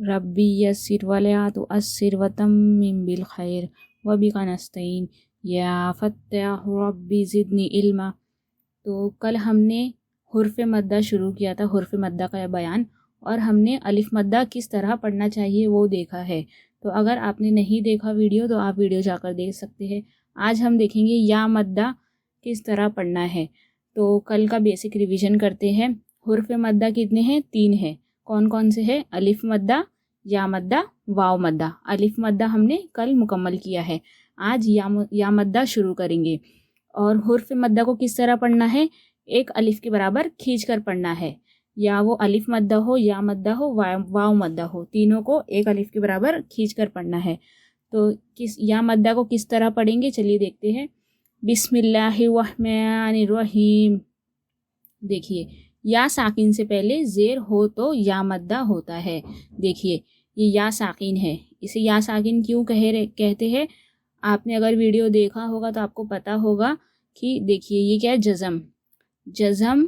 ربی یسر ولا تؤثر وتمم بالخیر وبک نستعین یا فتاح ربی زدنی علما۔ تو کل ہم نے حرف مدہ شروع کیا تھا، حرف مدہ کا بیان، اور ہم نے الف مدہ کس طرح پڑھنا چاہیے وہ دیکھا ہے۔ تو اگر آپ نے نہیں دیکھا ویڈیو تو آپ ویڈیو جا کر دیکھ سکتے ہیں۔ آج ہم دیکھیں گے یا مدہ کس طرح پڑھنا ہے۔ تو کل کا بیسک ریویژن کرتے ہیں۔ حرف مدہ کتنے ہیں؟ 3 ہیں۔ کون کون سے ہیں؟ الف مدہ، یا مدہ، واو مدہ۔ الف مدہ ہم نے کل مکمل کیا ہے، آج یا مدہ شروع کریں گے۔ اور حرف مدہ کو کس طرح پڑھنا ہے؟ ایک الف کے برابر کھینچ کر پڑھنا ہے، یا وہ الف مدہ ہو، یا مدہ ہو، واو مدہ ہو، تینوں کو ایک الف کے برابر کھینچ کر پڑھنا ہے۔ تو یا مدہ کو کس طرح پڑھیں گے چلیے دیکھتے ہیں۔ بسم اللہ الرحمن الرحیم۔ دیکھیے، یا ساکن سے پہلے زیر ہو تو یا مدہ ہوتا ہے۔ دیکھیے یہ یا ساکن ہے، اسے یا ساکن کیوں کہتے ہیں؟ آپ نے اگر ویڈیو دیکھا ہوگا تو آپ کو پتہ ہوگا کہ دیکھیے یہ کیا ہے؟ جزم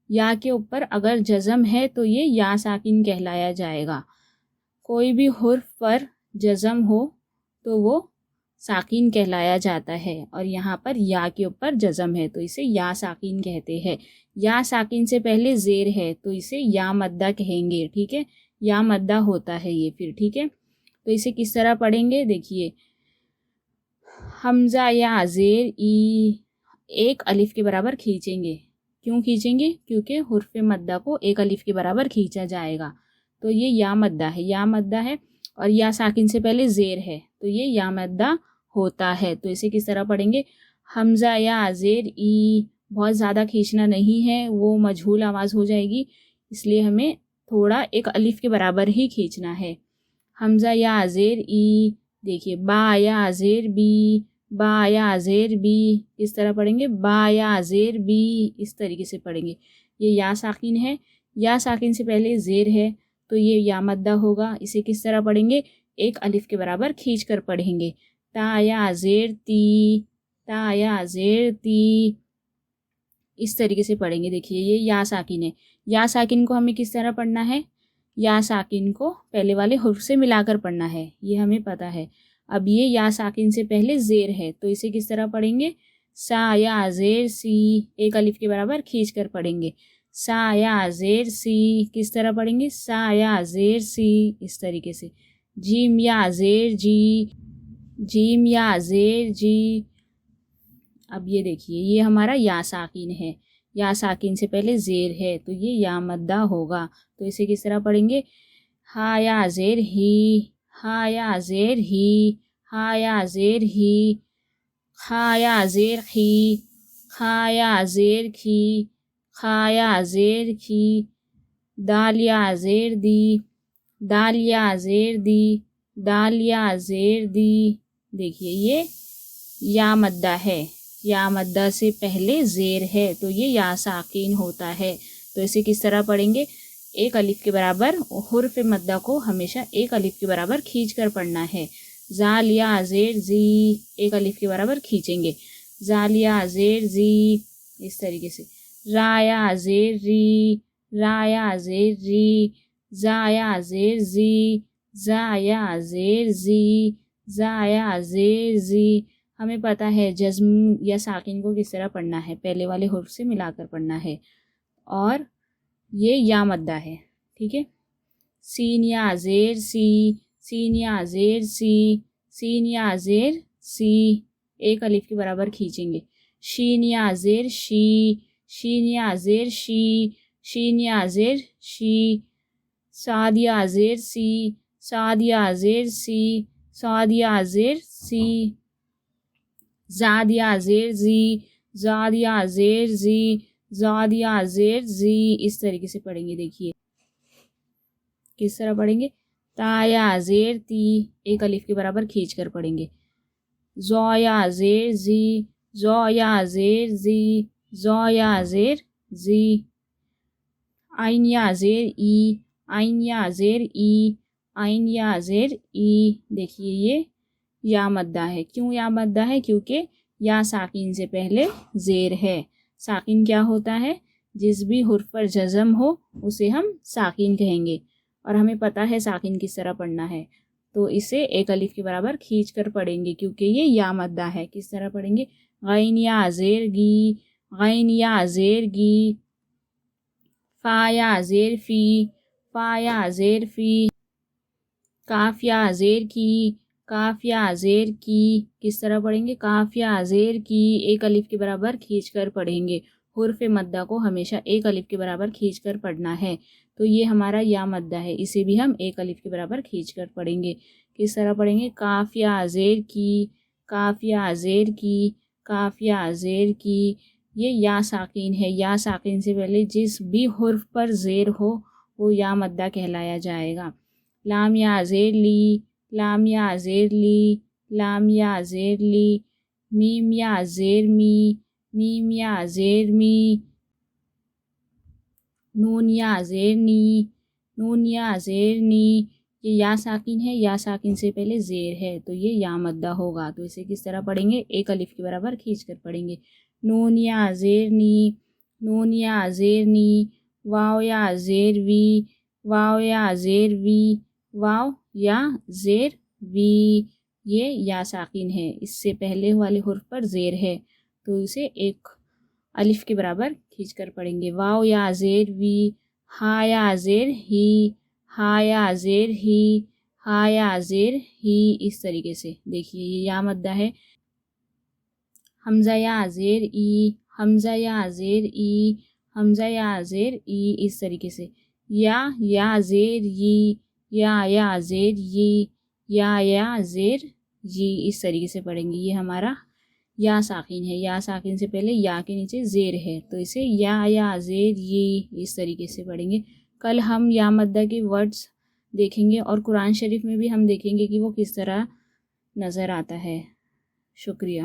یا کے اوپر اگر جزم ہے تو یہ یا ساکن کہلایا جائے گا۔ کوئی بھی حرف پر جزم ہو تو وہ ساکن کہلایا جاتا ہے، اور یہاں پر یا کے اوپر جزم ہے تو اسے یا ساکن کہتے ہیں۔ یا ساکن سے پہلے زیر ہے تو اسے یا مدہ کہیں گے، ٹھیک ہے؟ یا مدہ ہوتا ہے یہ پھر، ٹھیک ہے؟ تو اسے کس طرح پڑھیں گے؟ دیکھیے، حمزہ یا زیر ای ایک الف کے برابر کھینچیں گے۔ کیوں کھینچیں گے؟ کیونکہ حرف مدہ کو ایک الف کے برابر کھینچا جائے گا، تو یہ یا مدہ ہے، یا مدہ ہے۔ اور یا ساکن سے پہلے زیر ہے تو یہ یا مدہ ہوتا ہے۔ تو اسے کس طرح پڑھیں گے؟ حمزہ یا زیر ای، بہت زیادہ کھینچنا نہیں ہے، وہ مجہول آواز ہو جائے گی، اس لیے ہمیں تھوڑا ایک الف کے برابر ہی کھینچنا ہے۔ حمزہ یا زیر ای۔ دیکھیے با یا زیر بی، با یا زیر بی، کس طرح پڑھیں گے؟ با یا زیر بی، اس طریقے سے پڑھیں گے۔ یہ یا ساکن ہے، یا ساکن سے پہلے زیر ہے تو یہ یا مدہ ہوگا۔ اسے کس طرح پڑھیں گے؟ ایک الف کے برابر کھینچ کر پڑھیں گے۔ تا یا زیر تی، تا یا زیر تی، اس طریقے سے پڑھیں گے۔ دیکھیے یہ یا ساکن ہے۔ یا ساکن کو ہمیں کس طرح پڑھنا ہے؟ یا ساکن کو پہلے والے حرف سے ملا کر پڑھنا ہے، یہ ہمیں پتہ ہے۔ اب یہ یا ساکن سے پہلے زیر ہے تو اسے کس طرح پڑھیں گے؟ سا یا زیر سی، ایک الف کے برابر کھینچ کر پڑھیں گے۔ سا یا زیر سی، کس طرح پڑھیں گے؟ سا یا زیر سی، اس طریقے سے۔ جیم یا زیر جی، جیم یا زیر جی۔ اب یہ دیکھیے یہ ہمارا یا ساکن ہے، یا ساکن سے پہلے زیر ہے تو یہ یا مدہ ہوگا۔ تو اسے کس طرح پڑھیں گے؟ ہا یا زیر ہی، ہا یا زیر ہی، ہا یا زیر ہی، خا یا زیر خی، خا یا زیر کھی، خا یا زیر کھی۔ دال یا زیر دی، دال یا زیر دی، دال یا زیر دی۔ دیکھیے یہ یا مدہ ہے، یا مدہ سے پہلے زیر ہے تو یہ یا ساکن ہوتا ہے۔ تو اسے کس طرح پڑھیں گے؟ ایک الف کے برابر، حرف مدہ کو ہمیشہ ایک الف کے برابر کھینچ کر پڑھنا ہے۔ زال یا زیر زی، ایک الف کے برابر کھینچیں گے۔ زال یا زیر زی، اس طریقے سے۔ را یا زیر ری، را یا زیر ری، زا یا زیر زی، زا یا زیر زی، زا یا زیر زی۔ ہمیں پتہ ہے جزم یا ساکن کو کس طرح پڑھنا ہے، پہلے والے حرف سے ملا کر پڑھنا ہے، اور یہ یا مدہ ہے، ٹھیک ہے؟ سین یا زیر سی، سین یا زیر سی، سین یا زیر سی، ایک الف کے برابر کھینچیں گے۔ شین یا زیر شی، شین یا زیر شی، شین یا زیر شی۔ صاد یا زیر سی، صاد یا زیر سی، صاد یا زیر سی۔ زاد یا زیر زی، زاد یا زیر زی، زاد یا زیر زی، اس طریقے سے پڑھیں گے۔ دیکھیے کس طرح پڑھیں گے؟ تا یا زیر تی، ایک الف کے برابر کھینچ کر پڑھیں گے۔ زو یا زیر زی، زو یا زیر زی، زو یا زیر زی۔ عین یا زیر ای، عین یا زیر ای، عین یا زیر ای۔ دیکھیے یہ یا مدہ ہے۔ کیوں یا مدہ ہے؟ کیونکہ یا ساکن سے پہلے زیر ہے۔ ساکن کیا ہوتا ہے؟ جس بھی حرف پر جزم ہو اسے ہم ساکن کہیں گے، اور ہمیں پتہ ہے ساکن کس طرح پڑھنا ہے، تو اسے ایک الف کے برابر کھینچ کر پڑھیں گے کیونکہ یہ یا مدہ ہے۔ کس طرح پڑھیں گے؟ غین یا زیر گی، غین یا زیر گی، فا یا زیر فی، فا یا زیر فی، کاف یا زیر کی، کاف یا زیر کی۔ کس طرح پڑھیں گے؟ کاف یا زیر کی ایک الف کے برابر کھینچ کر پڑھیں گے۔ حرف مدہ کو ہمیشہ ایک الف کے برابر کھینچ کر پڑھنا ہے، تو یہ ہمارا یا مدہ ہے، اسے بھی ہم ایک الف کے برابر کھینچ کر پڑھیں گے۔ کس طرح پڑھیں گے؟ کاف یا زیر کی، کاف یا زیر کی، کاف یا زیر کی۔ یہ یا ساکن ہے، یا ساکن سے پہلے جس بھی حرف پر زیر ہو وہ یا مدہ کہلایا جائے گا۔ لام یا زیر لی، لام یا زیر لی، لام یا زیر لی، میم یا زیر می، میم یا زیر می، نون یا زیر نی، نون یا زیر نی۔ یہ یا ساکن ہے، یا ساکن سے پہلے زیر ہے تو یہ یا مدہ ہوگا، تو اسے کس طرح پڑھیں گے؟ ایک الف کے برابر کھینچ کر پڑھیں گے۔ نون یا زیر نی، نون یا زیر نی، واو یا زیر وی، واو یا زیر وی، واو یا زیر وی۔ یہ یا ساکن ہے، اس سے پہلے والے حرف پر زیر ہے تو اسے ایک الف کے برابر کھینچ کر پڑھیں گے۔ واو یا زیر وی، ہا یا زیر ہی، ہا یا زیر ہی، ہا یا زیر ہی۔ اس طریقے سے دیکھیے یہ یا مدہ ہے۔ حمزہ یا زیر ای، حمزہ یا زیر ای، حمزہ یا زیر ای۔ اس طریقے سے یا زیر ی، یا زیر ی، یا زیر جی۔ اس طریقے سے پڑھیں گے۔ یہ ہمارا یا ساکن ہے، یا ساکن سے پہلے یا کے نیچے زیر ہے تو اسے یا زیر ی اس طریقے سے پڑھیں گے۔ کل ہم یا مدہ کے ورڈز دیکھیں گے اور قرآن شریف میں بھی ہم دیکھیں گے کہ وہ کس طرح نظر آتا ہے۔ شکریہ۔